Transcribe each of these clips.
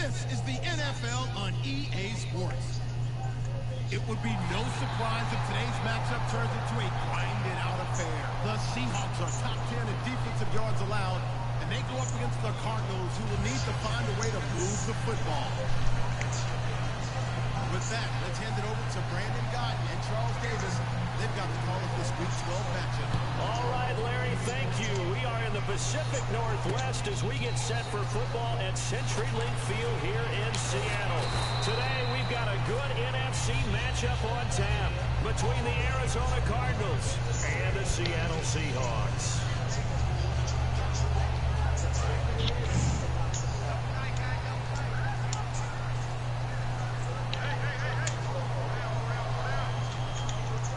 This is the NFL on EA Sports. It would be no surprise if today's matchup turns into a grinded-out affair. The Seahawks are top 10 in defensive yards allowed, and they go up against the Cardinals, who will need to find a way to move the football. With that, let's hand it over to Brandon Gott and Charles Davis. They've got the call of this Week 12 matchup. All right, Larry, thank you. We are in the Pacific Northwest as we get set for football at CenturyLink Field here in Seattle. Today, we've got a good NFC matchup on tap between the Arizona Cardinals and the Seattle Seahawks.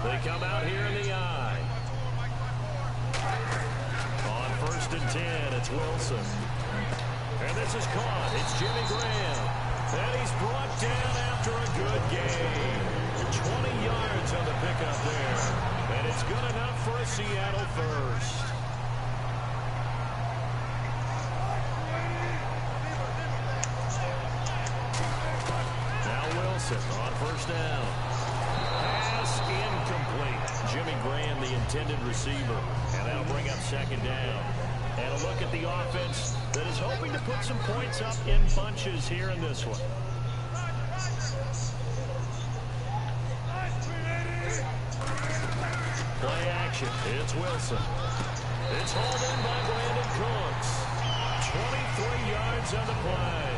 They come out here in the eye. On 1st and 10, it's Wilson. And this is caught. It's Jimmy Graham. And he's brought down after a good game. 20 yards on the pickup there. And it's good enough for a Seattle first. Now Wilson on 1st down. Pass incomplete. Jimmy Graham, the intended receiver. And that'll bring up 2nd down. And a look at the offense that is hoping to put some points up in bunches here in this one. Play action. It's Wilson. It's hauled in by Brandon Cooks. 23 yards on the play.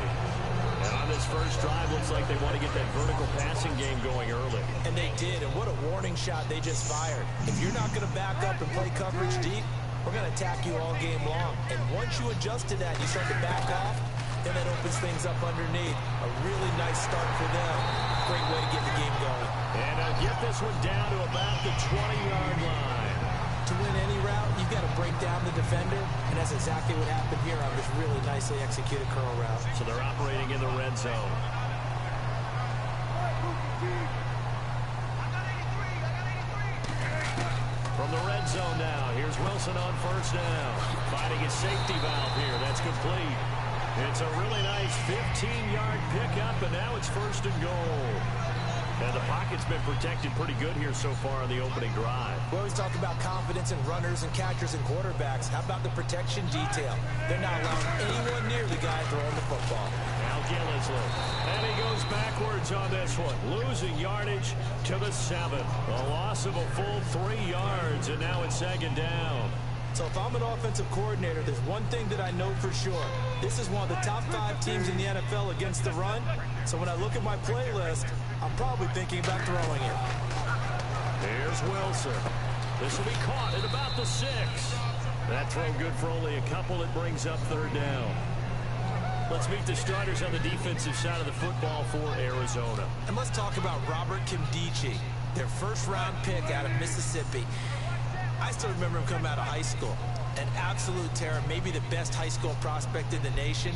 And on this first drive, looks like they want to get that vertical passing game going early. And they did, and what a warning shot they just fired. If you're not going to back up and play coverage deep, we're going to attack you all game long. And once you adjust to that, you start to back off, then that opens things up underneath. A really nice start for them. Great way to get the game going. And get this one down to about the 20-yard line. To win any route, you've got to break down the defender, and that's exactly what happened here on this really nicely executed curl route. So they're operating in the red zone. From the red zone now, here's Wilson on 1st down. Finding his safety valve here. That's complete. It's a really nice 15-yard pickup, and now it's 1st and goal. And the pocket's been protected pretty good here so far on the opening drive. We always talk about confidence in runners and catchers and quarterbacks. How about the protection detail? They're not allowing anyone near the guy throwing the football. Now Gillisley. And he goes backwards on this one. Losing yardage to the 7. A loss of a full 3 yards, and now it's 2nd down. So if I'm an offensive coordinator, there's one thing that I know for sure. This is one of the top 5 teams in the NFL against the run. So when I look at my playlist, I'm probably thinking about throwing it. Here's Wilson. This will be caught at about the 6. That throw good for only a couple. It brings up 3rd down. Let's meet the starters on the defensive side of the football for Arizona. And let's talk about Robert Kimdichie, their 1st-round pick out of Mississippi. I still remember him coming out of high school. An absolute terror, maybe the best high school prospect in the nation.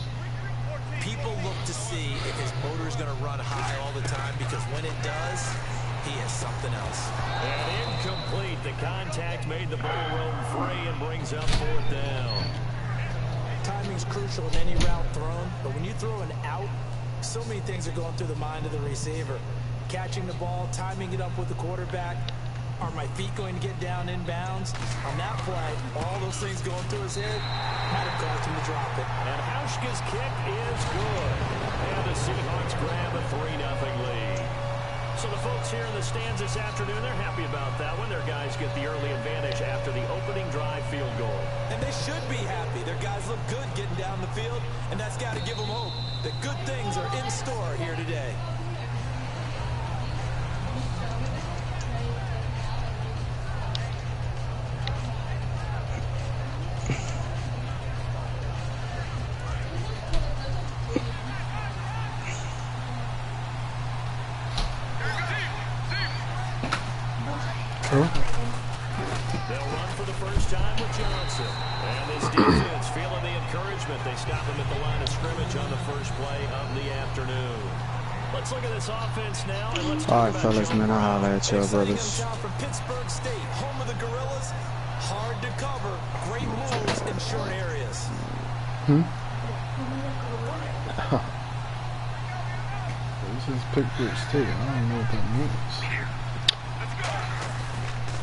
People look to see if his motor is going to run high all the time, because when it does, he is something else. And incomplete. The contact made the ball roam free and brings up 4th down. Timing's crucial in any route thrown, but when you throw an out, so many things are going through the mind of the receiver. Catching the ball, timing it up with the quarterback. Are my feet going to get down in bounds? On that play, all those things going through his head, might have caused him to drop it. And Hauschka's kick is good. And the Seahawks grab a 3-0 lead. So the folks here in the stands this afternoon, they're happy about that one. Their guys get the early advantage after the opening drive field goal. And they should be happy. Their guys look good getting down the field, and that's got to give them hope that good things are in store here today. They'll run for the first time with Johnson. And this defense feeling the encouragement. They stop him at the line of scrimmage on the first play of the afternoon. Let's look at this offense now. And let's talk about fellas, man, I'll holler at y'all, brothers. From Pittsburgh State, home of the Gorillas. Hard to cover. Great moves in short areas. says Pittsburgh State. I don't know what that means.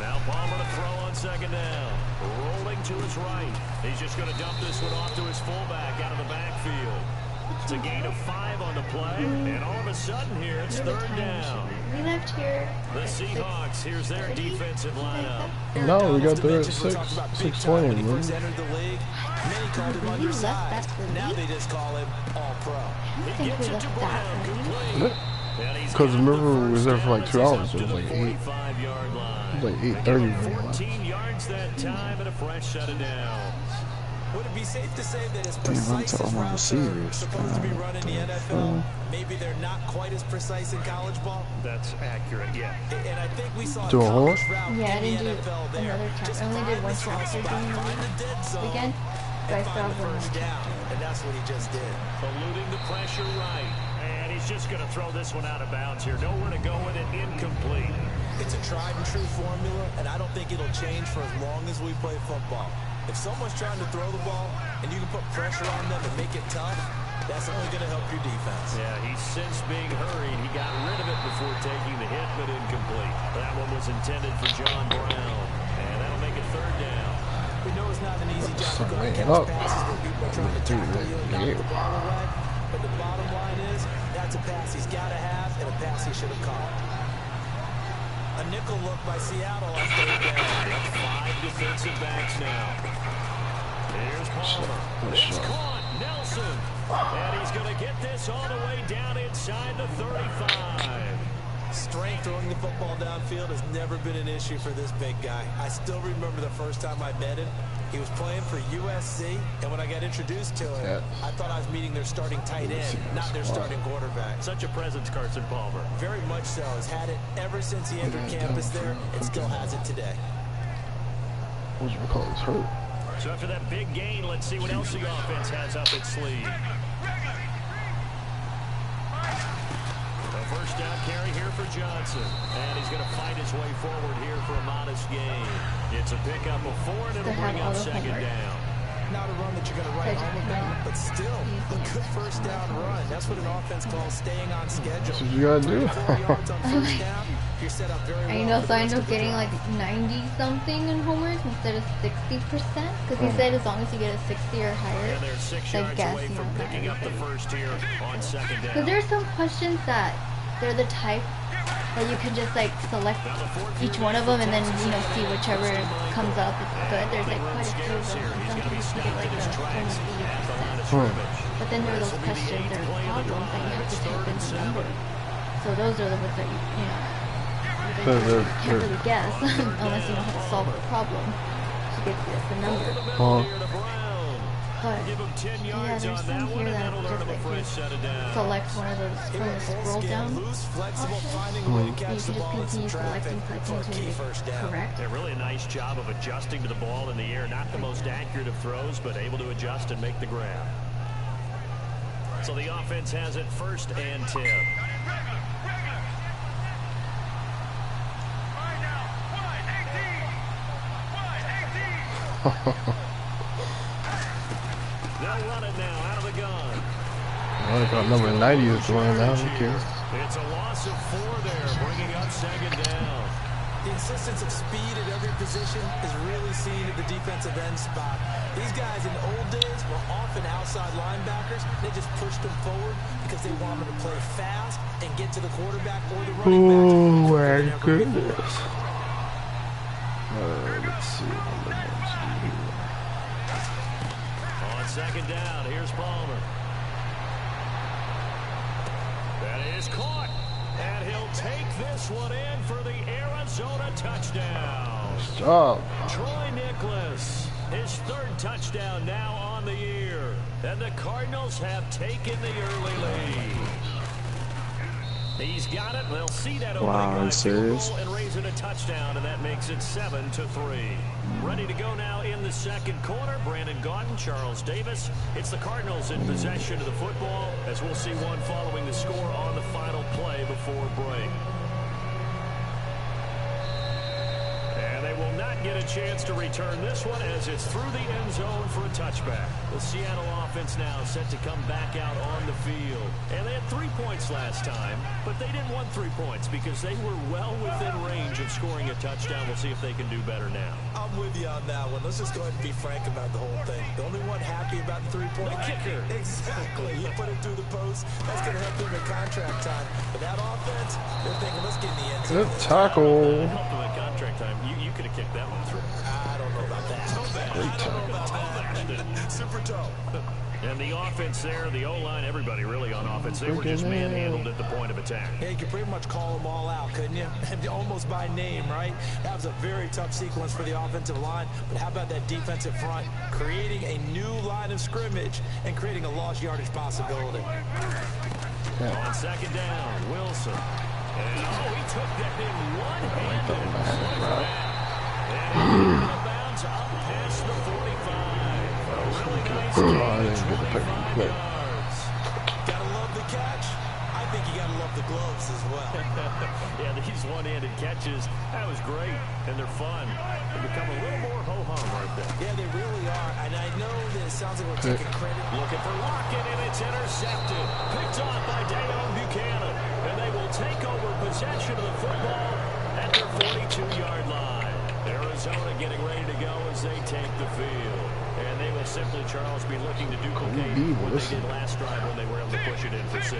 Now Palmer to throw on second down. Rolling to his right. He's just going to dump this one off to his fullback out of the backfield. It's a gain of 5 on the play, and all of a sudden here it's third down. We left here. The Seahawks, here's their defensive lineup. No, we got there at 6:20. When he first entered the league, many called him undersized. Now they just call him all-pro. He gets it to Brown, complete. Because remember, we was there for like 2 hours. It was like 8. It was like 8:30. 14 yards that time and a fresh set of downs. Would it be safe to say that as precise as routes are supposed to be run in the NFL, maybe they're not quite as precise in college ball? That's accurate, yeah. And I think we saw a Do a horse? college route Yeah, I in didn't the do NFL there. another time. Just I only did find one the sweet transfer spot, during find the dead zone, weekend. But I and still find have the one first more. down. And that's what he just did. Eluding the pressure right. And he's just going to throw this one out of bounds here. Nowhere to go with it, incomplete. It's a tried and true formula, and I don't think it'll change for as long as we play football. If someone's trying to throw the ball and you can put pressure on them and make it tough, that's only going to help your defense. Yeah, he's since being hurried. He got rid of it before taking the hit, but incomplete. That one was intended for John Brown, and that'll make it third down. We know it's not an easy job to go and catch passes where people are trying to tackle you and knock the ball away, but the bottom line is that's a pass he's got to have and a pass he should have caught. A nickel look by Seattle on third down. 5 defensive backs now. Here's Palmer. It's caught. Nelson. And he's going to get this all the way down inside the 35. Strength throwing the football downfield has never been an issue for this big guy. I still remember the first time I met him. He was playing for USC, and when I got introduced to him, I thought I was meeting their starting tight end, not their starting quarterback. Such a presence, Carson Palmer. Very much so. Has had it ever since he entered campus there, and still has it today. What's your call? It's hurt. So after that big gain, let's see what else the offense has up its sleeve. A first down carry here for Johnson. And he's going to fight his way forward here for a modest gain. It's a pickup of 4, and it'll bring up second down. Not a run that you're going to write home about, but still a good first down run. That's what an offense calls staying on schedule. That's what you got to do. 4 yards on first down, you're set up very well. And you know, so I ended up getting like 90-something in homers instead of 60%. Because he said as long as you get a 60 or higher, And they're 6 yards away from picking up the first here on second down. Because there are some questions that they're the type that you can just like select each one of them and then, you know, see whichever comes up is good. There's like quite a few of them. And sometimes you get like the almost 80%. But then there are those questions or problems that you have to type in the number. So those are the ones that you know, you can't really guess unless you know how to solve the problem to get the number. But yeah, there's some here that just like you select one of those from the scroll down options. You can just continue selecting until you get correct. A really nice job of adjusting to the ball in the air. Not the most accurate of throws, but able to adjust and make the grab. So the offense has it first and 10. They'll run it now out of the gun. I thought number 90 is running now. Who cares? It's a loss of 4 there, bringing up second down. The insistence of speed at every position is really seen at the defensive end spot. These guys in the old days were often outside linebackers. They just pushed them forward because they wanted to play fast and get to the quarterback or the running back. Oh my goodness. Let's see what the names do here. On second down, here's Palmer. That is caught. And he'll take this one in for the Arizona touchdown. Stop. Troy Nicholas, his 3rd touchdown now on the year. And the Cardinals have taken the early lead. He's got it. They'll see that opening serious? and raise it a touchdown, and that makes it 7-3. Ready to go now in the second quarter. Brandon Gaudin, Charles Davis. It's the Cardinals in possession of the football, as we'll see one following the score on the final play before break. And they will not not get a chance to return this one as it's through the end zone for a touchback. The Seattle offense now set to come back out on the field. And they had 3 points last time, but they didn't want 3 points because they were well within range of scoring a touchdown. We'll see if they can do better now. I'm with you on that one. Let's just go ahead and be frank about the whole thing. The only one happy about the 3-point kicker. Exactly. You put it through the post. That's going to help them in contract time. But that offense, they're thinking, let's get in the end zone. Good tackle. Help them in contract time. You could have kicked that one through. I don't know about that. Great tackle. Super toe. And the offense there, the O-line, everybody really on offense. They were just manhandled at the point of attack. Yeah, you could pretty much call them all out, couldn't you? Almost by name, right? That was a very tough sequence for the offensive line. But how about that defensive front? Creating a new line of scrimmage and creating a lost yardage possibility. Yeah. On second down, Wilson. And, he took that in one-handed. And out of bounds up past the 45. Really nice I didn't get the pick. Gotta love the catch. I think you gotta love the gloves as well. Yeah, these one-handed catches, that was great, and they're fun. They become a little more ho-hum right there. Yeah, they really are, and I know that it sounds like we're taking credit. Looking for Lockett, and it's intercepted. Picked off by Dayon Buchanan, and they will take over possession of the football at their 42-yard line. Arizona getting ready to go as they take the field. And they will simply, Charles, be looking to duplicate what they did last drive when they were able to push it in for 6.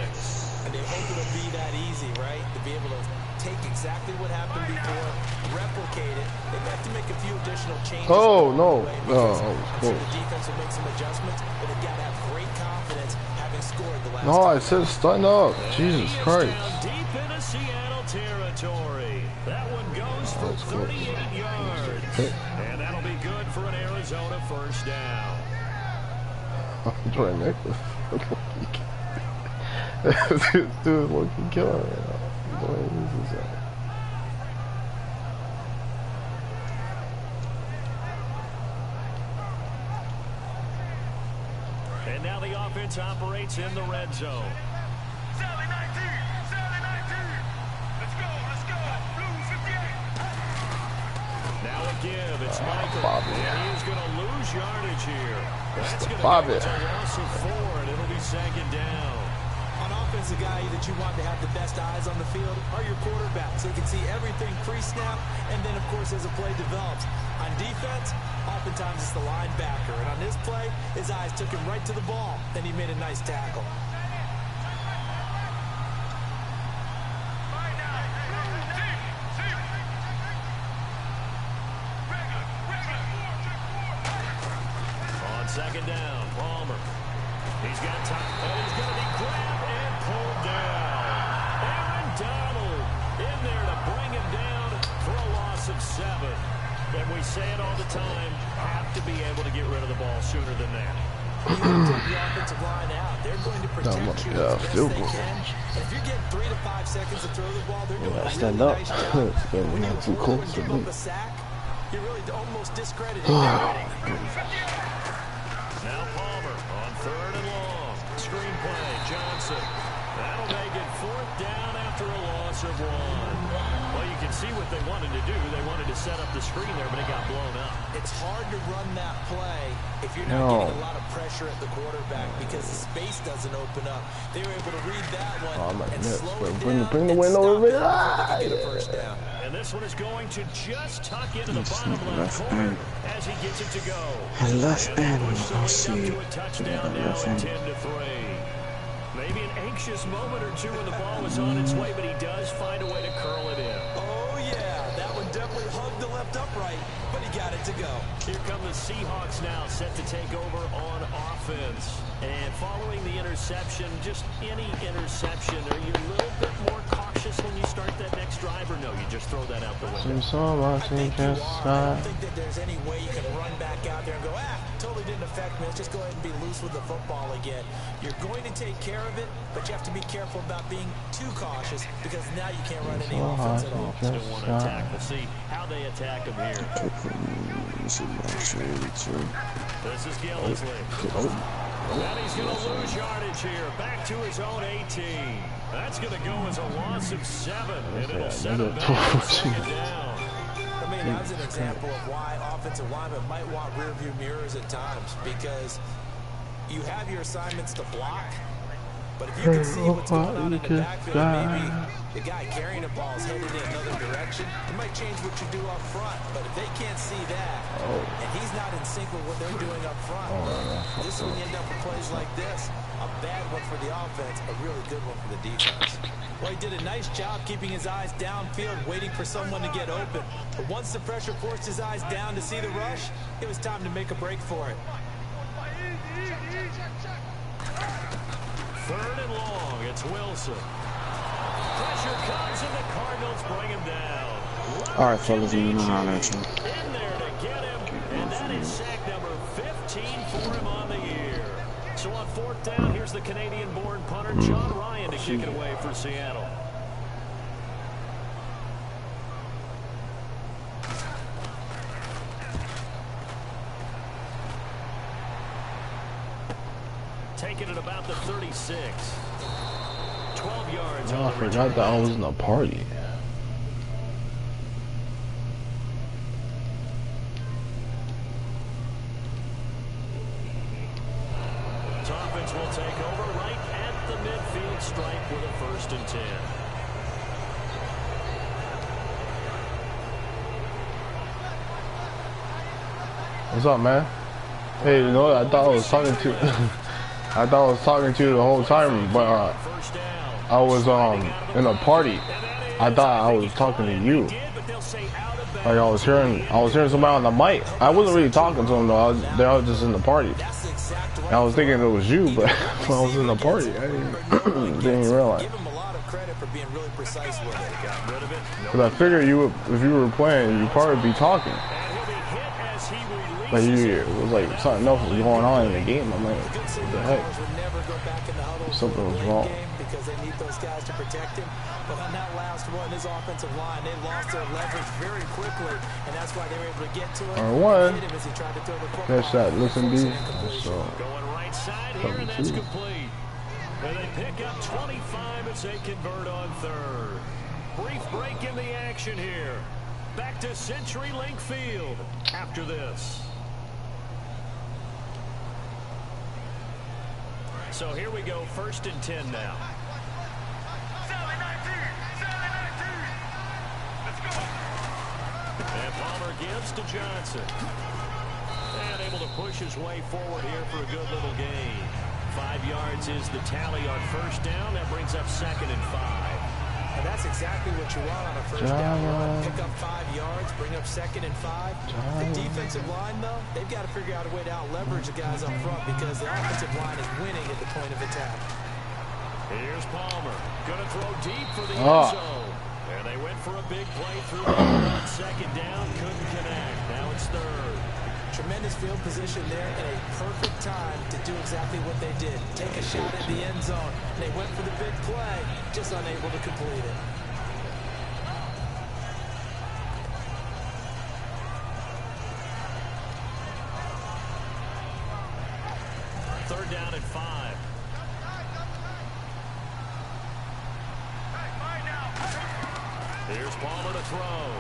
And they hope it'll be that easy, right? To be able to take exactly what happened before, replicate it. They have to make a few additional changes. Oh, no. I'm sure the defense will make some adjustments, but they've got to have great confidence having scored the last No, I time. said stun up. Jesus Christ. Down deep into Seattle territory. That one goes for 38 yards. And that'll be good for an Arizona first down. I'm trying to make this. This dude's looking killer right now. Boy, this is And now the offense operates in the red zone. Sally 19! Sally 19! Let's go! Blue 58! Now a give. It's Michael. And he's going to lose yardage here. That's going to Bobby. go to a loss of 4, and it'll be second down. On offense, the guy that you want to have the best eyes on the field are your quarterbacks. So you can see everything pre-snap, and then, of course, as the play develops. On defense, oftentimes it's the linebacker. And on this play, his eyes took him right to the ball, and he made a nice tackle. On second down, Palmer. He's got time, and he's going to be grabbed and pulled down. Aaron Donald in there to bring him down for a loss of 7. And we say it all the time, have to be able to get rid of the ball sooner than that. You have to take the offensive line out. They're going to protect you as best they can. And if you're getting 3 to 5 seconds to throw the ball, they're doing a really nice job. When you're too close to to give me. up a sack, you're really almost discrediting Now Palmer on 3rd and long. Screen play, Johnson. That'll make it 4th down after a loss of 1. Well, you can see what they wanted to do. They wanted to set up the screen there, but it got blown up. It's hard to run that play if you're not getting a lot of pressure at the quarterback because the space doesn't open up. They were able to read that one and slow it down bring the win over it before they could get a first down. And this one is going to just tuck into the bottom left corner as he gets it to go. Left end. I'll See. to a touchdown now at 10-3. Maybe an anxious moment or two when the ball was on its way, but he does find a way to curl it in. Oh, yeah. That one definitely hugged the left upright, but he got it to go. Here come the Seahawks now, set to take over on offense. And following the interception, just any interception, are you a little bit more cautious when you start that next drive, or no, you just throw that out the window? I think you are. I don't think that there's any way you can run back out there and go, totally didn't affect me. Let's just go ahead and be loose with the football again. You're going to take care of it, but you have to be careful about being too cautious because now you can't run any offense at all. Still want to attack. We'll see how they attack him here. This is Gillisley. And he's going to lose yardage here. Back to his own 18. That's going to go as a loss of 7. And it'll set him back to second down. The mean, that's an example of why offensive linemen might want rear-view mirrors at times, because you have your assignments to block, but if you can see what's going on in the backfield, maybe the guy carrying the ball is headed in another direction, it might change what you do up front. But if they can't see that, and he's not in sync with what they're doing up front, this is when you end up with plays like this. A bad one for the offense, a really good one for the defense. Well, he did a nice job keeping his eyes downfield, waiting for someone to get open. But once the pressure forced his eyes down to see the rush, it was time to make a break for it. 3rd and long, it's Wilson. Pressure comes and the Cardinals bring him down. All right, fellas, you know how that is. In there to get him, and that is sack number 15 for him on the year. So on 4th down, here's the Canadian-born punter John Ryan to kick it away for Seattle. Taking it about the 36. 12 yards. Oh, I forgot that I was in a party. Offense will take over right at the midfield stripe with a 1st and 10. What's up, man? Hey, you know, I thought I was talking to I thought I was talking to you the whole time, but I was in a party. I thought I was talking to you. Like I was hearing somebody on the mic. I wasn't really talking to them though. They were just in the party. I was thinking it was you, but when I was in the party, I didn't realize. Because I figured if you were playing, you'd probably be talking. But it was like something else was going on in the game. I'm like, what the heck? Something was wrong. Because they need those guys to protect him. But on that last one, his offensive line, they lost their leverage very quickly, and that's why they were able to get to it. R1. As he tried to throw the football. Catch that. Listen, B. So, going right side here, and that's complete. And they pick up 25 as they convert on 3rd. Brief break in the action here. Back to CenturyLink Field after this. So here we go, 1st and 10 now. And Palmer gives to Johnson. And able to push his way forward here for a good little gain. 5 yards is the tally on 1st down. That brings up 2nd and 5. And that's exactly what you want on a 1st down run. Pick up 5 yards, bring up 2nd and 5. The defensive line, though, they've got to figure out a way to out-leverage the guys up front because the offensive line is winning at the point of attack. Here's Palmer. Going to throw deep for the end zone. And they went for a big play through on 2nd down. Couldn't connect. Now it's 3rd. Tremendous field position there and a perfect time to do exactly what they did. Take a shot at the end zone. And they went for the big play, just unable to complete it. Third down and 5. Here's Palmer to throw.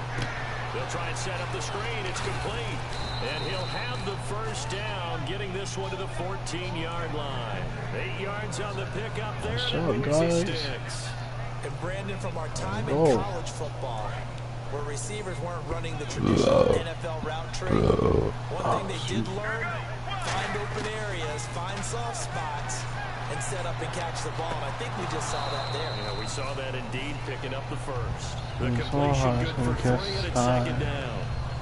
They'll try and set up the screen. It's complete. And he'll have the 1st down, getting this one to the 14-yard line. 8 yards on the pickup there. Sticks. And Brandon, from our time in college football, where receivers weren't running the traditional NFL route tree, one thing they did learn, find open areas, find soft spots, and set up and catch the ball. And I think we just saw that there. Yeah, we saw that indeed, picking up the 1st. The completion good for 3, and it's 2nd down.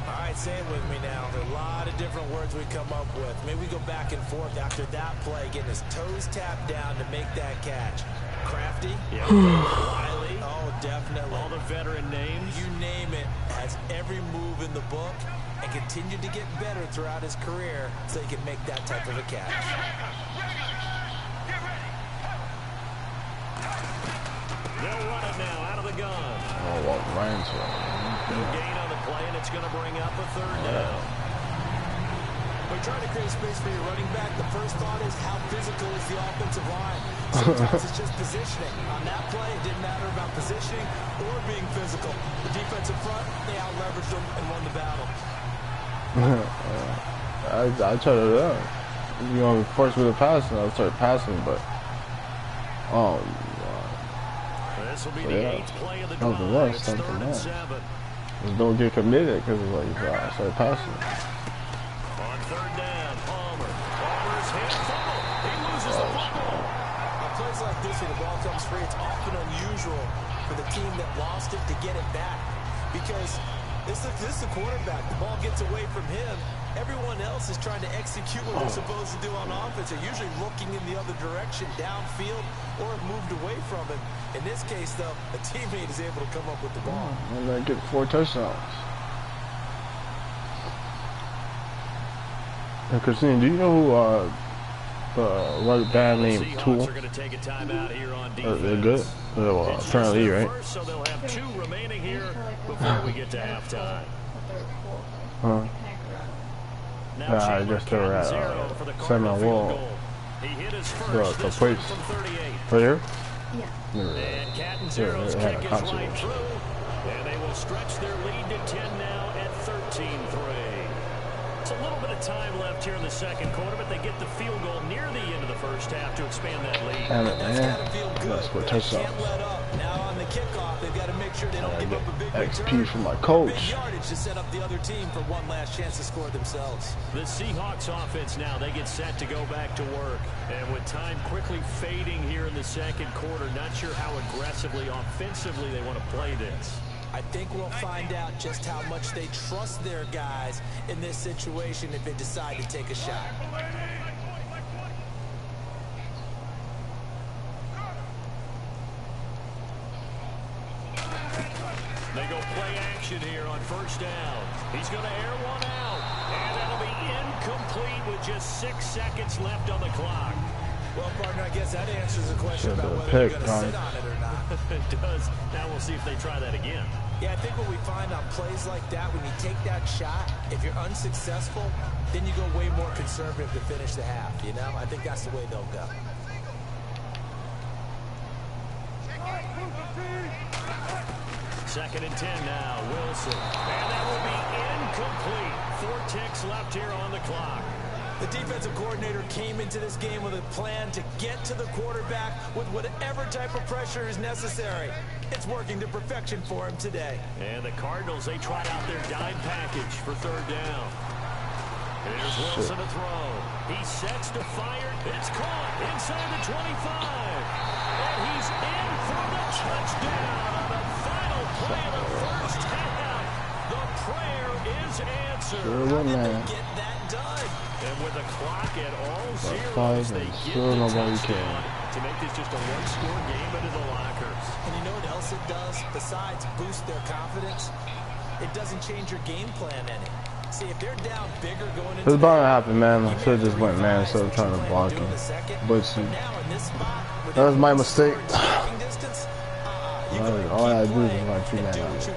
All right, say it with me now. There are a lot of different words we come up with. Maybe we go back and forth after that play, getting his toes tapped down to make that catch. Crafty? Yeah. Wiley? Oh, definitely. All the veteran names? You name it. Has every move in the book and continued to get better throughout his career so he can make that type of a catch. They'll run it now out of the gun. Oh, well, Ryan's No gain on the play, and it's going to bring up a 3rd down. When you're trying to create space for your running back, the first thought is how physical is the offensive line. Sometimes it's just positioning. On that play, it didn't matter about positioning or being physical. The defensive front, they out-leveraged them and won the battle. I try to, you know, force me to pass, and I started passing, but This will be so, the yeah, 8th play of the something drive. less, It's something 3rd and less. 7. Just don't get committed because it's like I started passing. On 3rd down, Palmer. Palmer's hit, fumble. He loses the football. On plays like this where the ball comes free, it's often unusual for the team that lost it to get it back. Because this is the quarterback. The ball gets away from him. Everyone else is trying to execute what they're supposed to do on offense. They're usually looking in the other direction, downfield, or have moved away from him. In this case, though, a teammate is able to come up with the ball. And then get 4 touchdowns. And Christine, do you know who the right band named Tool? Are going to take a timeout here on defense. They're good. Well, apparently, right? First, so they'll have 2 remaining here before we get to halftime. Huh? Yeah, I guess they were at Seminole Wall. He hit his first The place. from 38. Right here? Yeah. And Catanzaro's Yeah, kick is concert. right through. And they will stretch their lead to 10 now at 13-3. It's a little bit of time left here in the second quarter, but they get the field goal near the end of the first half to expand that lead. Damn it, man. That's for touchdowns. Can't let up. Now on the kickoff, they've got to make sure they don't give up a big XP return. from my Big coach. yardage to set up the other team for one last chance to score themselves. The Seahawks offense now, they get set to go back to work. And with time quickly fading here in the second quarter, not sure how aggressively, offensively they want to play this. I think we'll find out just how much they trust their guys in this situation if they decide to take a shot. They go play action here on first down. He's going to air one out. And that'll be incomplete with just 6 seconds left on the clock. Well, partner, I guess that answers the question Should've about whether picked, they're going to sit on it or not. It does. Now we'll see if they try that again. Yeah, I think what we find on plays like that, when you take that shot, if you're unsuccessful, then you go way more conservative to finish the half, you know? I think that's the way they'll go. Second and 10 now, Wilson. And that will be incomplete. 4 ticks left here on the clock. The defensive coordinator came into this game with a plan to get to the quarterback with whatever type of pressure is necessary. It's working to perfection for him today. And the Cardinals, they tried out their dime package for 3rd down. Here's Wilson to throw. He sets to fire. It's caught inside the 25. And he's in for the touchdown on the final play of the first half. The prayer is answered. Sure, man. Get that done. And with the clock at all zeros, 5 they and get sure the nobody touchdown can. to make this just a one-score game into the lockers. And you know what else it does? Besides boost their confidence, it doesn't change your game plan any. See, if they're down bigger going into It's bound to happen, man. I should have just went man instead of trying to block him. But see, that was my mistake. All I do is like 2 man out.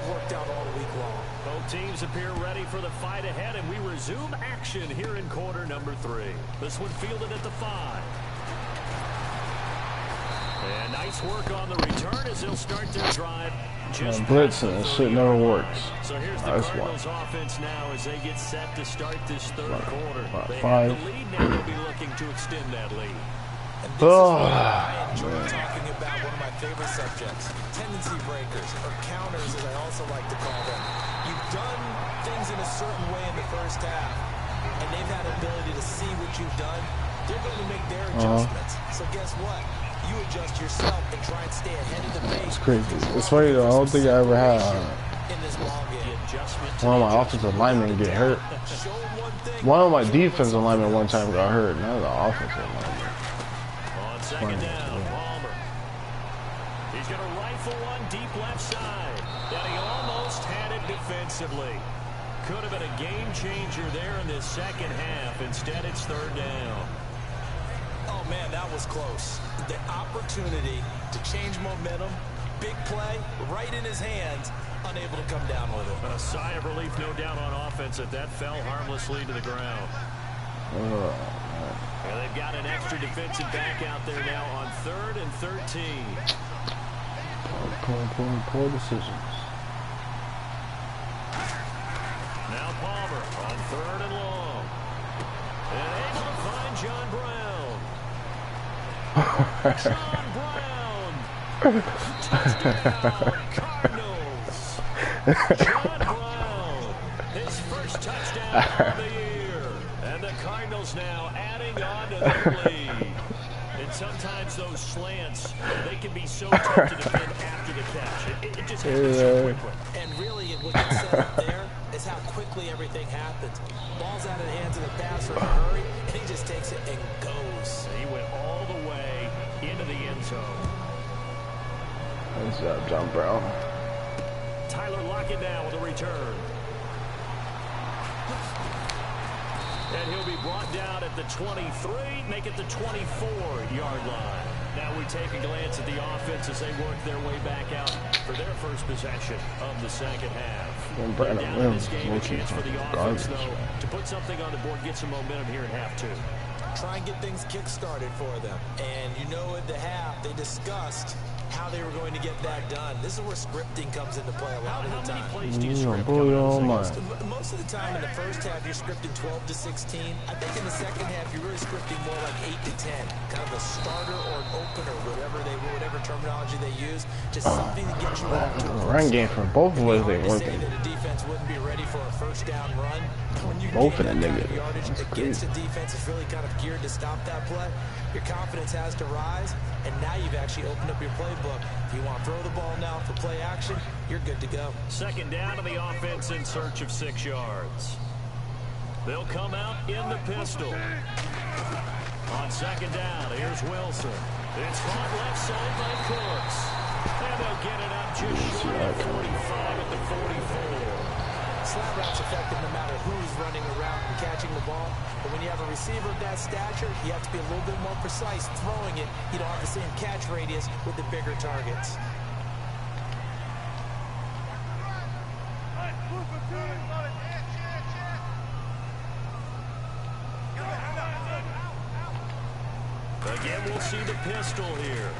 Both teams appear ready for the fight ahead, and we resume action here in quarter number 3. This one fielded at the 5. And nice work on the return as they'll start their drive. Just Blitzing, that shit never works. So here's the Nice Cardinals one. offense now as they get set to start this third quarter. They 5. have the lead now. They'll be looking to extend that lead. Oh, I enjoy talking about one of my favorite subjects, tendency breakers, or counters as I also like to call them. You've done things in a certain way in the first half, and they've had the ability to see what you've done. They're going to make their adjustments. So guess what? You adjust yourself and try and stay ahead of the pace. it's crazy. It's funny though. I don't think I ever had In this ball game. one of my offensive linemen get hurt. Show them one thing. One of my defensive linemen one time got hurt. Now the offensive lineman. On second down, Palmer. He's going to rifle one deep left side. And he almost had it defensively. Could have been a game changer there in this second half. Instead, it's 3rd down. Oh, man, that was close. The opportunity to change momentum, big play, right in his hands, unable to come down with it. A sigh of relief, no doubt, on offense that fell harmlessly to the ground. And they've got an extra defensive back out there now on 3rd and 13. Poor decisions. Now Palmer on 3rd and long. And able to find John Brown. John Brown. Touchdown, Cardinals. John Brown. His first touchdown of the year. And the Cardinals now adding on to their lead. And sometimes those slants, they can be so tough to defend after the catch. It just happens so quickly. And really, what gets set up there is how quickly everything happens. Ball's out of the hands of the passer in a hurry, and he just takes it and goes. He went all the way into the end zone. Good job, John Brown. Tyler Lockett now with a return. And he'll be brought down at the 23, make it the 24-yard line. Now we take a glance at the offense as they work their way back out for their first possession of the second half. Down in this game, a chance for the offense, though, to put something on the board, get some momentum here in half two. Try and get things kick-started for them. And you know at the half, they discussed how they were going to get that done. This is where scripting comes into play a lot of the time. How many plays do you script? Most of the time in the first half, you're scripting 12 to 16. I think in the second half, you're really scripting more like 8 to 10. Kind of a starter or an opener, whatever terminology they use. Just something to get you off to a Run game for both of us ain't working. working. That a defense wouldn't be ready for a first down run. When you Both of gain them that kind of niggas. yardage against a defense is really kind of geared to stop that play, your confidence has to rise, and now you've actually opened up your playbook. If you want to throw the ball now for play action, you're good to go. Second down to the offense in search of 6 yards. They'll come out in the pistol. On second down, here's Wilson. It's caught left side by Cooks. And they'll get it up just short of 45 at the 44. Slant route's effective no matter who's running around and catching the ball. But when you have a receiver of that stature, you have to be a little bit more precise throwing it. You don't have the same catch radius with the bigger targets. Again, we'll see the pistol here.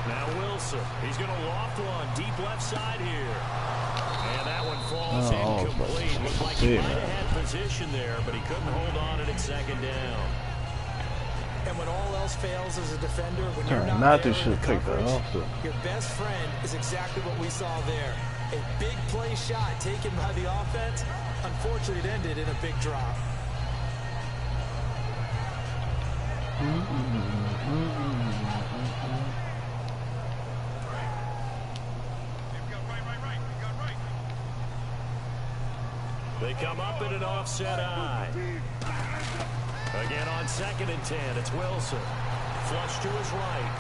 Now Wilson, he's going to loft one deep left side here. And that one falls incomplete. Looked like he might have had position there, but he couldn't hold on to it second down. And when all else fails as a defender, when you're not there in the coverage, your best friend is exactly what we saw there. A big play shot taken by the offense. Unfortunately, it ended in a big drop. They come up in an offset eye. Again on 2nd and 10, it's Wilson. Flush to his right.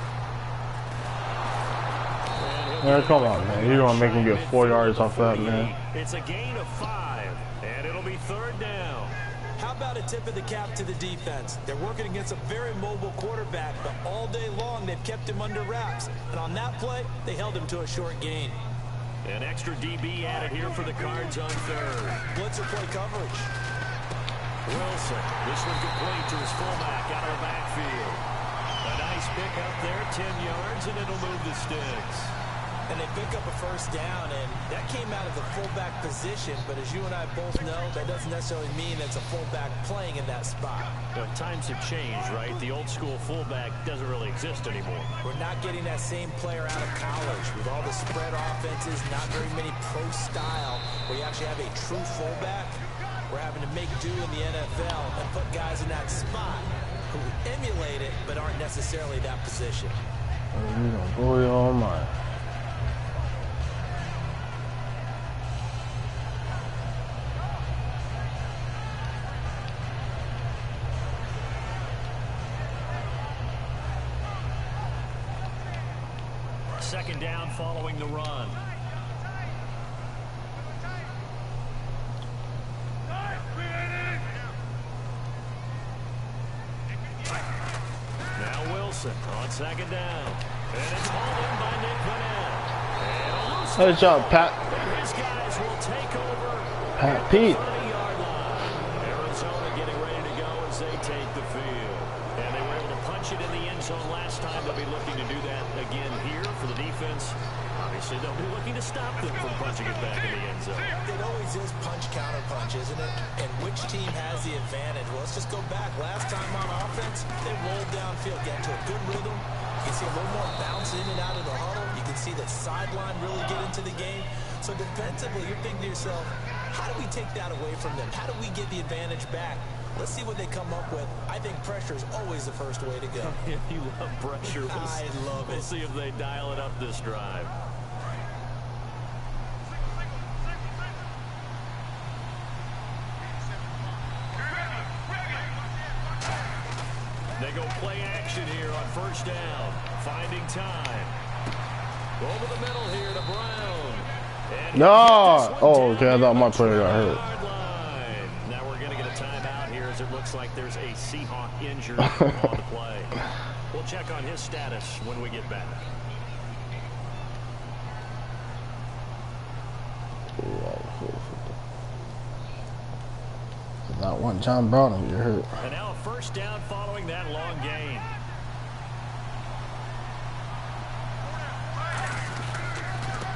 Man, come on, man. You're going to make him get 4 yards off that, man. It's a gain of 5, and it'll be 3rd down. How about a tip of the cap to the defense? They're working against a very mobile quarterback, but all day long they've kept him under wraps. And on that play, they held him to a short gain. An extra DB added here for the Cards on 3rd. Blitzer play coverage. Wilson, this one complete to his fullback out of the backfield. A nice pick up there, 10 yards, and it'll move the sticks. And they pick up a first down, and that came out of the fullback position, but as you and I both know, that doesn't necessarily mean it's a fullback playing in that spot. But times have changed, right? The old school fullback doesn't really exist anymore. We're not getting that same player out of college with all the spread offenses, not very many pro style, where you actually have a true fullback. We're having to make do in the NFL and put guys in that spot who emulate it but aren't necessarily that position. You gonna blow your own mind. Second down following the run. Now Wilson on second down. And it's hauled in by Nick Vanette. Good job, Pat. His guys will take over Pat Pete. at the 30-yard line. Arizona getting ready to go zone last time. They'll be looking to do that again here for the defense. Obviously, they'll be looking to stop them from punching it back in the end zone. It always is punch-counter-punch, isn't it? And which team has the advantage? Well, let's just go back. Last time on offense, they rolled downfield, get into a good rhythm. You can see a little more bounce in and out of the huddle. You can see the sideline really get into the game. So defensively, you're thinking to yourself, how do we take that away from them? How do we get the advantage back? Let's see what they come up with. I think pressure is always the first way to go. You love pressure. I love it. We'll see if they dial it up this drive. They go play action here on first down. Finding time. Over the middle here to Brown. And No! Oh, okay, I thought my player got hurt. Now we're going to get a timeout here as it looks like there's a Seahawk injured on the play. We'll check on his status when we get back. Not one John Brown will get hurt. And now a first down following that long gain.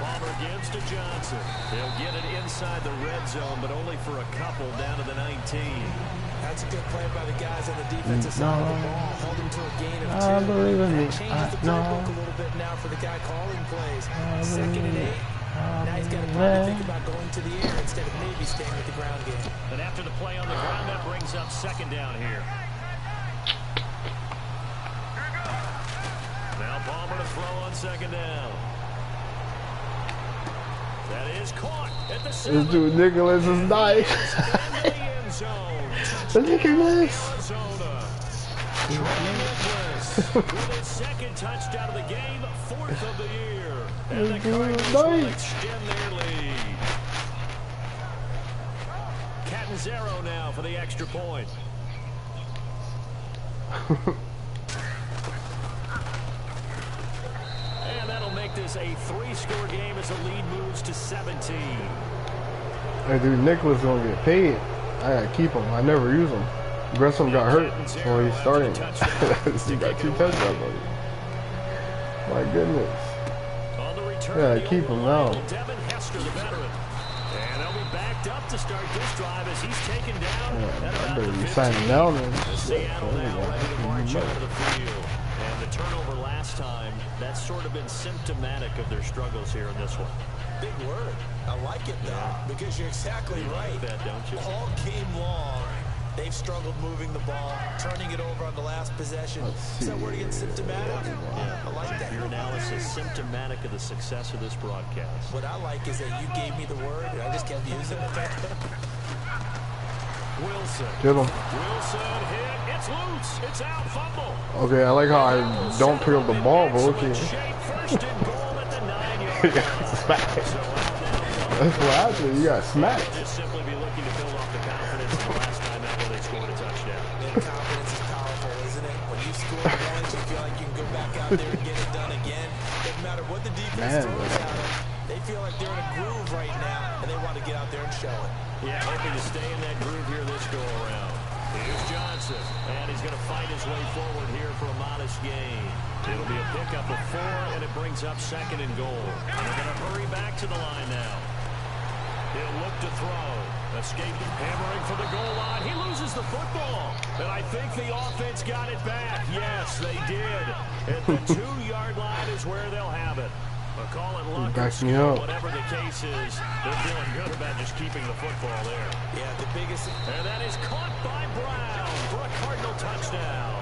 Palmer gives to Johnson. They'll get it inside the red zone, but only for a couple down to the 19. That's a good play by the guys on the defensive side of the ball. Held them to a gain of 2. I believe in me. That changes the playbook a little bit now for the guy calling plays. 2nd and 8. Now he's got to probably think about going to the air instead of maybe staying with the ground game. And after the play on the ground, that brings up second down here. Now Palmer to throw on second down. That is caught at the 7. This dude Nicholas is nice. The Nicholas. With his second touchdown of the game, 4th of the year. And the Cardinals will extend their lead. Catanzaro now for the extra point. And that'll make this a 3-score game as the lead moves to 17. Hey, dude, Nicholas gonna get paid. I gotta keep him. I never use him. Gresham got hurt, so he's starting. He got 2 touchdowns on him. My goodness. Yeah, keep him now. Devin Hester, the veteran. And they'll be backed up to start this drive as he's taken down. Yeah, I better be signing down then. Seattle now ready to march onto the field. And the turnover last time, that's sort of been symptomatic of their struggles here in this one. Big word. I like it, though, because you're exactly right. Like that, don't you? All game long, they've struggled moving the ball, turning it over on the last possession. Is that word again, symptomatic? Yeah, I like that. Your analysis symptomatic of the success of this broadcast. What I like is that you gave me the word, and I just kept using it. Wilson. Get him. Wilson hit. It's loose. It's out. Fumble. Okay, I like how I don't pick up the ball, but okay. First and goal at the 9-yard That's what happened. You got smacked. Just simply be looking to build off the confidence of the last time out where they scored a touchdown. And confidence is powerful, isn't it? When you score once, you feel like you can go back out there and get it done again. Doesn't matter what the defense throws at them. They feel like they're in a groove right now, and they want to get out there and show it. Yeah, hoping to stay in that groove here this go-around. Here's Johnson, and he's going to fight his way forward here for a modest gain. It'll be a pickup of 4, and it brings up 2nd and goal. And they're going to hurry back to the line now. He'll look to throw. Escaping, hammering for the goal line. He loses the football. And I think the offense got it back. Yes, they did. At the 2-yard line is where they'll have it. A call it luck or skill, whatever the case is, they're feeling good about just keeping the football there. Yeah, the biggest. And that is caught by Brown for a Cardinal touchdown.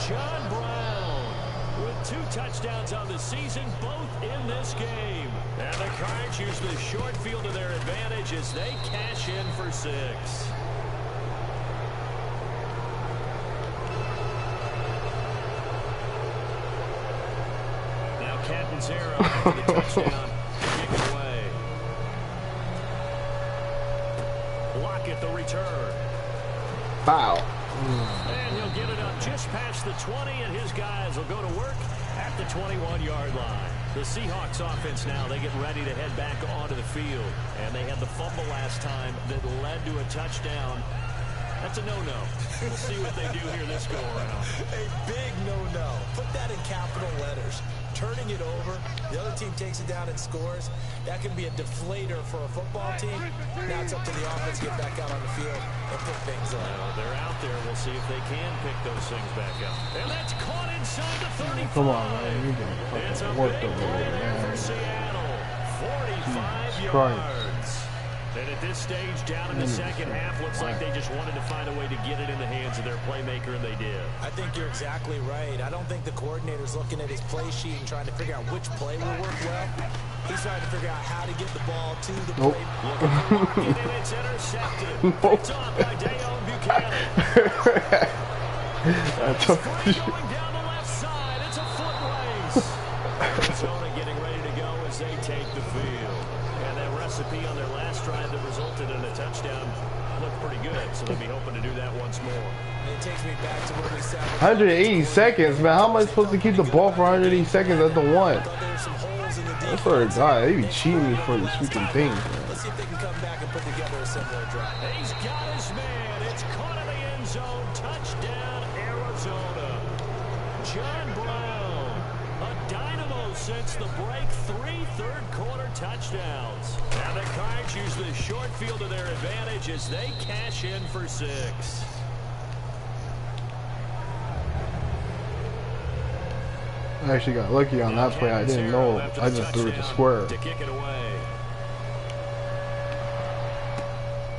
John Brown with 2 touchdowns on the season, both in this game. And the Cards use the short field to their advantage as they cash in for 6. Catanzaro after the touchdown, kick it away. Block at the return. Foul. And he'll get it up just past the 20, and his guys will go to work at the 21-yard line. The Seahawks offense now, they get ready to head back onto the field. And they had the fumble last time that led to a touchdown. That's a no-no. We'll see what they do here this go-around. A big no-no. Put that in capital letters. Turning it over, the other team takes it down and scores. That can be a deflator for a football team. Now it's up to the offense to get back out on the field and pick things up. They're out there. We'll see if they can pick those things back up. And that's caught inside the 35. Come on, man. You getting fucking worked over there, man. For Seattle, 45 Christ. yards. And at this stage, down in the second half, looks like they just wanted to find a way to get it in the hands of their playmaker, and they did. I think you're exactly right. I don't think the coordinator's looking at his play sheet and trying to figure out which play will work well. He's trying to figure out how to get the ball to the play. And it's intercepted. It's on by Dayon Buchanan. That's going down the left side. It's a foot race. Arizona getting ready to go as they take the field. And that recipe on their last drive that resulted in a touchdown looked pretty good, so they'll be hoping to do that once more. And it takes me back to what we said. 180 seconds, man. How am I supposed to keep the ball for 180 seconds at the one? I swear to God, they be cheating me for these freaking things, man. Let's see if they can come back and put together a similar drive. He's got his man. It's caught in the end zone. Touchdown, Arizona. John Brown, a dynamo since the break. 3 third-quarter touchdowns. Now the Cards use the short field to their advantage as they cash in for 6. I actually got lucky on that play. I didn't know. I just threw it to square. To kick it away.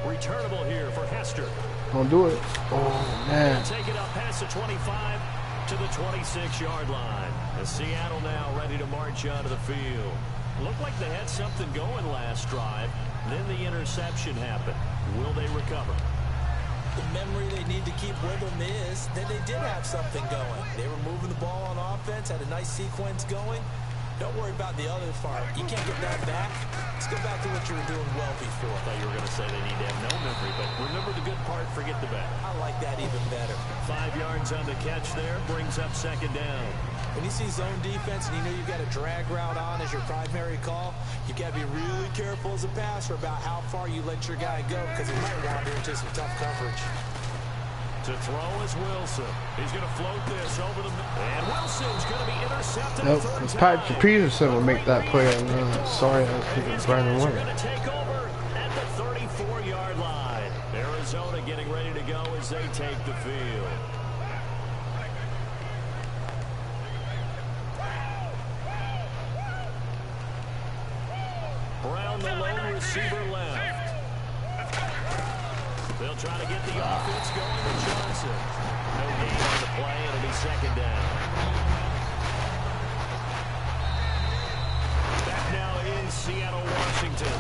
Returnable here for Hester. Don't do it. Oh, man. Take it up past the 25 to the 26-yard line. As Seattle now ready to march onto the field. Looked like they had something going last drive. Then the interception happened. Will they recover? The memory they need to keep with them is that they did have something going. They were moving the ball on offense, had a nice sequence going. Don't worry about the other part. You can't get that back. Let's go back to what you were doing well before. I thought you were going to say they need to have no memory, but remember the good part, forget the bad. I like that even better. 5 yards on the catch there, brings up second down. When you see zone defense and you know you've got a drag route on as your primary call, you got to be really careful as a passer about how far you let your guy go because he might wander into some tough coverage. To throw is Wilson. He's going to float this over the middle. And Wilson's going to be intercepted. Nope, it's Patrick Peterson will make that play. Sorry, I was thinking Brandon They're Wayne. going to take over at the 34-yard line. Arizona getting ready to go as they take the field. Brown, the lone receiver, left. They'll try to get the offense going with Johnson. No gain on the play. It'll be second down. Back now in Seattle, Washington.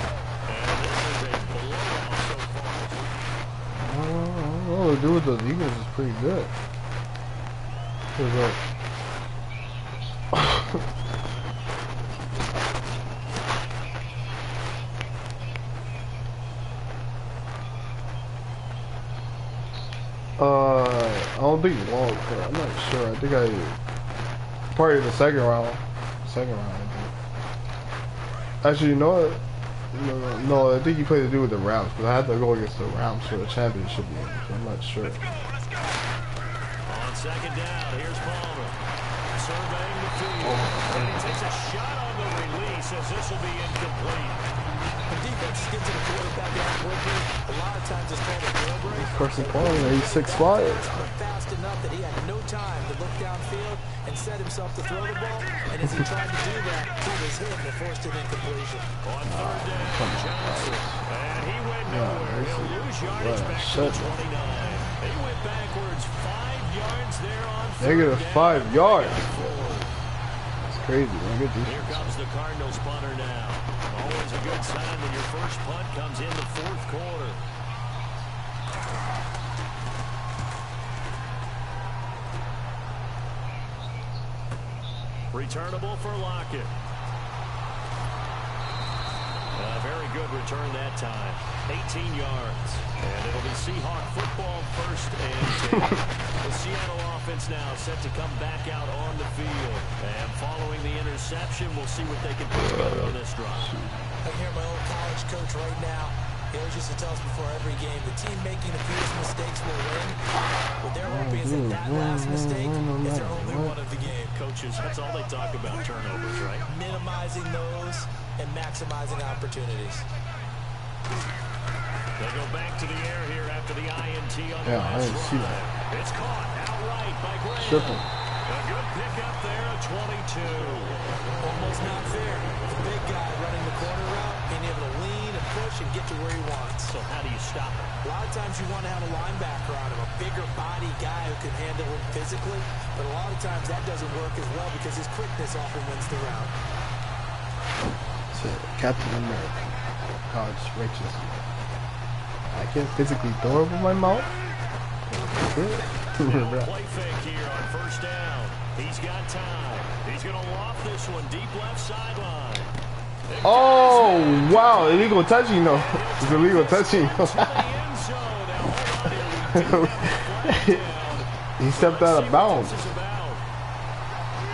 And this is a blowout so far. I don't know what to do with the Eagles is pretty good. I don't think long, I'm not sure. I think probably the second round. I think. Actually, you know what? No, I think he played to do with the Rams, but I had to go against the Rams for the championship game, so I'm not sure. On second down, here's Palmer. Surveying the field. And he takes a shot on the release as this will be incomplete. The defense gets to the quarterback that quickly. A lot of times it's called a jailbreak. Carson Palmer, he's 6'5". Fast enough that he had no time to look downfield and set himself to throw the ball. And as he tried to do that, he was hit and forced an incompletion. On third down, Johnson. And he went nowhere. He'll lose yardage back to the 29. He went backwards 5 yards there on Negative 5 yards. That's crazy. Good defense. Here comes the Cardinals punter now. Always a good sign when your first punt comes in the fourth quarter. Returnable for Lockett. A very good return that time. 18 yards. And it'll be Seahawk football first and 10. The Seattle offense now set to come back out on the field. And following the interception, we'll see what they can put together on this drive. I hear my old college coach right now. He always used to tell us before every game, the team making the fewest mistakes will win. What they're hoping is that last mistake is their only one of the game. Coaches, that's all they talk about, turnovers, right? Minimizing those and maximizing opportunities. They go back to the air here after the INT on the I didn't see that. It's caught outright by Graham. Triple. A good pickup there at 22. Almost not fair. The big guy running the corner route, being able to lean and push and get to where he wants. So how do you stop it? A lot of times you want to have a linebacker on him, a bigger body guy who can handle him physically, but a lot of times that doesn't work as well because his quickness often wins the route. So, Captain America, God's riches. I can physically throw it with my mouth. Play fake here on first down. He's got time. He's going to loft this one deep left sideline. Oh, wow. Illegal touching, though. It's illegal touching. He stepped out of bounds.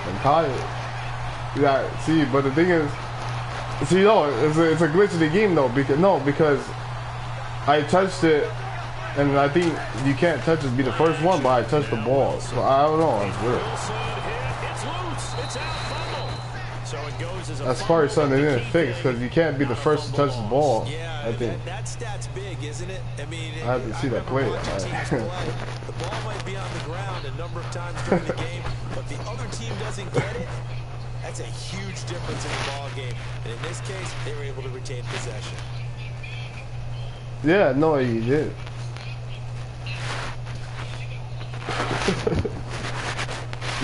I'm tired. Yeah, see, but the thing is, see, no, it's a glitch in the game, though. Because I touched it, and I think you can't touch it, be the first one, but I touched the ball. So I don't know. It's weird. That's probably something they didn't fix because you can't be the first to touch the ball. I think. That stat's big, isn't it? I mean, I have to see that play. The ball might be on the ground a number of times during the game, but the other team doesn't get it. That's a huge difference in the ball game. And in this case, they were able to retain possession. Yeah, no, you did.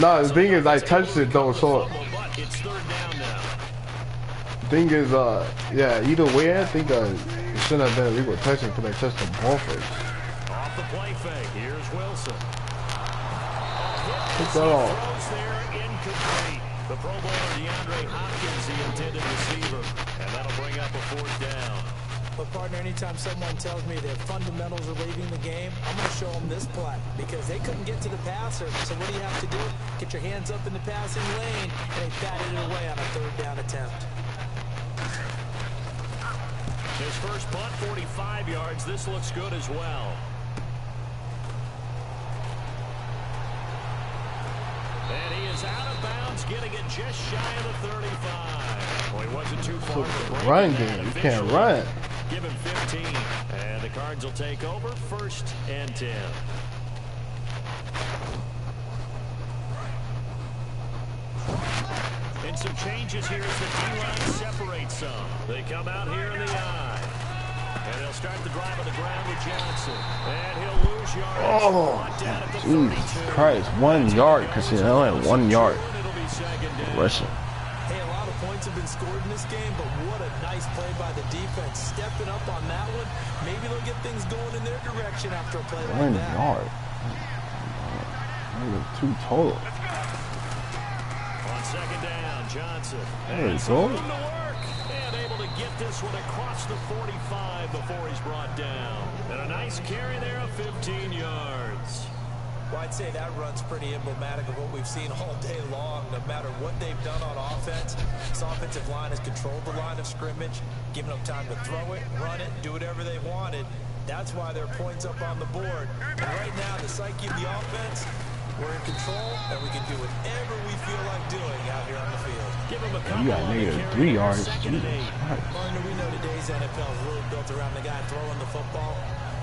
No, the thing is, I touched it though, so. It's third down now. The thing is, yeah, either way, I think it shouldn't have been illegal touching because I touched the ball first. Off the play fake, here's Wilson. Take that off. Throws there, incomplete. The Pro Bowler DeAndre Hopkins, the intended receiver, and that'll bring up a fourth down. But partner, anytime someone tells me their fundamentals are leaving the game, I'm going to show them this play because they couldn't get to the passer. So what do you have to do? Get your hands up in the passing lane, and they batted it away on a third down attempt. His first punt, 45 yards. This looks good as well. And he is out of bounds, getting it just shy of the 35. Well, he wasn't too far from run game. You can't run. Give him 15. And the Cards will take over, 1st and 10. And some changes here as the D-line separates some. They come out here in the I. And they'll start the drive on the ground with Johnson. And he'll lose yards. Oh, Jesus Christ. 1 yard, because he only had 1 yard. Rushing. Hey, a lot of points have been scored in this game, but what a nice play by the defense. Stepping up on that one. Maybe they'll get things going in their direction after a play like 1 that. yard. 2 total. On second down, Johnson. There you go. Room to work. And able to get this one across the 45 before he's brought down. And a nice carry there of 15 yards. Well, I'd say that run's pretty emblematic of what we've seen all day long. No matter what they've done on offense, this offensive line has controlled the line of scrimmage, given them time to throw it, run it, do whatever they wanted. That's why there are points up on the board. And right now, the psyche of the offense, we're in control, and we can do whatever we feel like doing out here on the field. Give him a couple. You got -3 yards. Jesus Partner, we know today's NFL is really built around the guy throwing the football.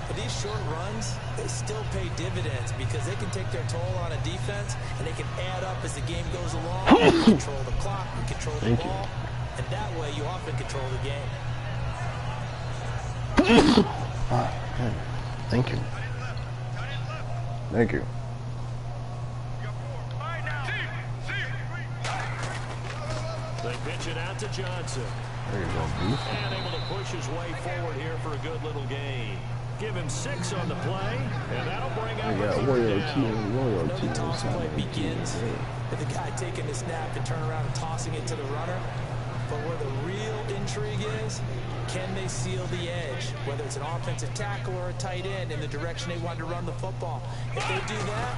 But these short runs, they still pay dividends because they can take their toll on a defense, and they can add up as the game goes along. You control the clock, you control the ball, and that way you often control the game. Thank you. Thank you. They pitch it out to Johnson. There you go, Beef. And able to push his way forward here for a good little gain. Give him 6 on the play, and that'll bring up a Warrior third team. down. Warrior The team. toss play begins with the guy taking the snap and turning around and tossing it to the runner. But where the real intrigue is, can they seal the edge? Whether it's an offensive tackle or a tight end in the direction they want to run the football. If they do that,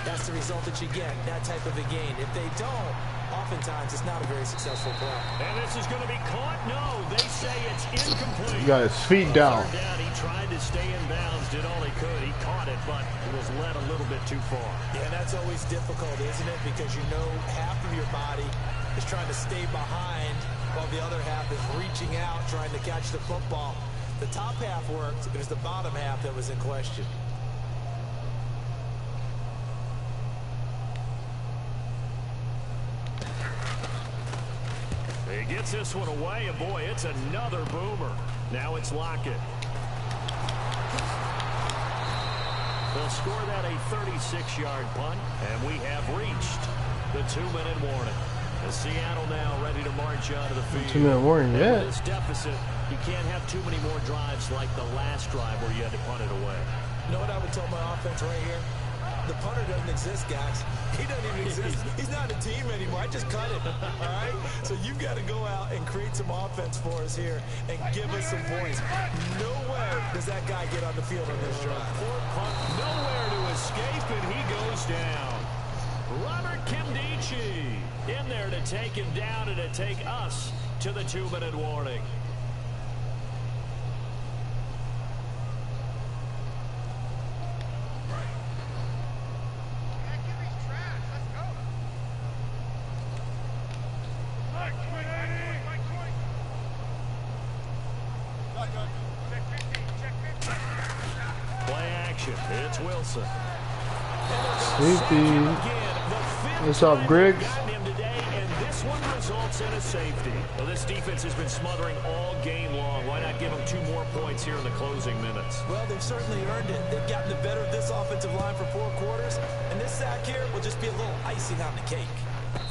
that's the result that you get, that type of a gain. If they don't, oftentimes it's not a very successful play. And this is going to be caught. No, they say it's incomplete. He got his feet down. He tried to stay in bounds, did all he could. He caught it, but it was led a little bit too far. Yeah, that's always difficult, isn't it? Because you know half of your body is trying to stay behind while the other half is reaching out, trying to catch the football. The top half worked. It was the bottom half that was in question. He gets this one away, and boy, it's another boomer. Now it's Lockett. They'll score that a 36-yard punt, and we have reached the 2-minute warning. The Seattle now ready to march out of the field. 2-minute warning, yeah. This deficit, you can't have too many more drives like the last drive where you had to punt it away. You know what I would tell my offense right here? The punter doesn't exist, guys. He doesn't even exist. He's not a team anymore. I just cut it, all right? So you've got to go out and create some offense for us here and give us some points. Nowhere does that guy get on the field on this drive. Poor punt, nowhere to escape, and he goes down. Robert Kimdichie in there to take him down and to take us to the 2-minute warning. Play action. It's Wilson. Safety. What's up, Griggs? This one results in a safety. Well, this defense has been smothering all game long. Why not give them 2 more points here in the closing minutes? Well, they've certainly earned it. They've gotten the better of this offensive line for 4 quarters, and this sack here will just be a little icing on the cake.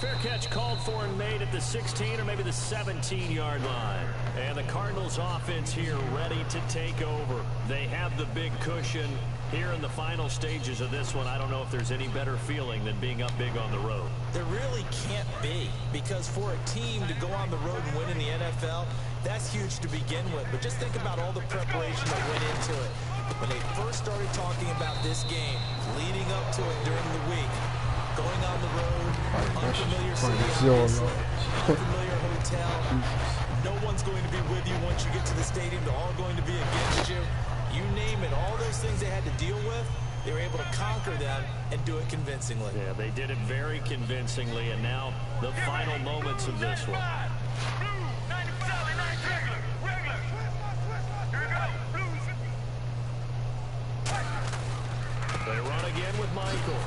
Fair catch called for and made at the 16 or maybe the 17-yard line. And the Cardinals offense here ready to take over. They have the big cushion. Here in the final stages of this one, I don't know if there's any better feeling than being up big on the road. There really can't be, because for a team to go on the road and win in the NFL, that's huge to begin with. But just think about all the preparation that went into it. When they first started talking about this game, leading up to it during the week, going on the road, unfamiliar city, unfamiliar hotel, no one's going to be with you once you get to the stadium. They're all going to be against you. You name it, all those things they had to deal with, they were able to conquer them and do it convincingly. Yeah, they did it very convincingly, and now the final moments of this one. They run again with Michael.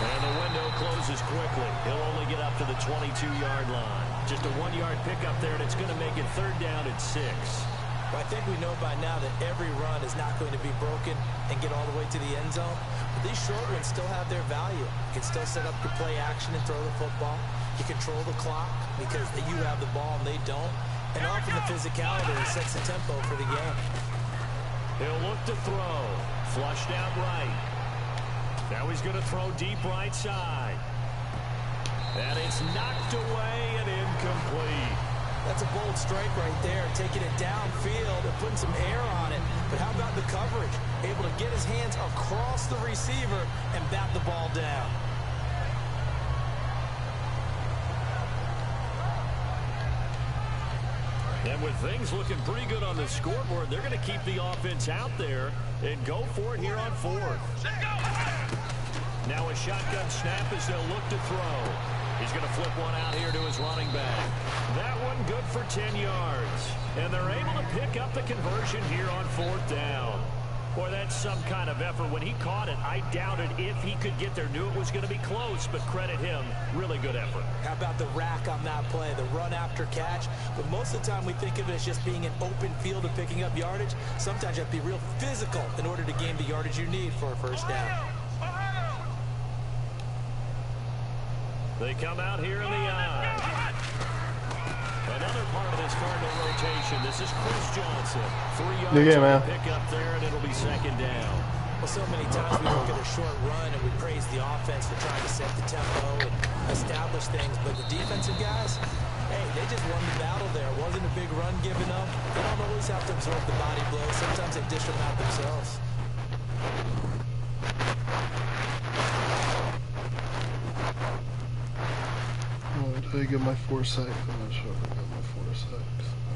And the window closes quickly. He'll only get up to the 22-yard line. Just a 1-yard pickup there, and it's going to make it 3rd down and 6. Well, I think we know by now that every run is not going to be broken and get all the way to the end zone. But these short ones still have their value. You can still set up your play action and throw the football. You control the clock because you have the ball and they don't. And often the physicality sets the tempo for the game. He'll look to throw. Flushed out right. Now he's going to throw deep right side. And it's knocked away and incomplete. That's a bold strike right there, taking it downfield and putting some air on it. But how about the coverage? Able to get his hands across the receiver and bat the ball down. And with things looking pretty good on the scoreboard, they're going to keep the offense out there and go for it here on 4th. Now a shotgun snap as they'll look to throw. He's going to flip one out here to his running back. That one good for 10 yards. And they're able to pick up the conversion here on 4th down. Boy, that's some kind of effort. When he caught it, I doubted if he could get there. Knew it was going to be close, but credit him. Really good effort. How about the rack on that play, the run after catch? But most of the time we think of it as just being an open field and picking up yardage. Sometimes you have to be real physical in order to gain the yardage you need for a 1st down. They come out here in the eye. Another part of this Cardinal rotation. This is Chris Johnson. 3 yards on the pick up there, and it'll be 2nd down. Well, so many times we look at a short run and we praise the offense for trying to set the tempo and establish things. But the defensive guys, hey, they just won the battle there. It wasn't a big run given up. They don't always have to absorb the body blows. Sometimes they dish them out themselves. I get my 4 sacks. I'm not sure if I got my 4 sacks.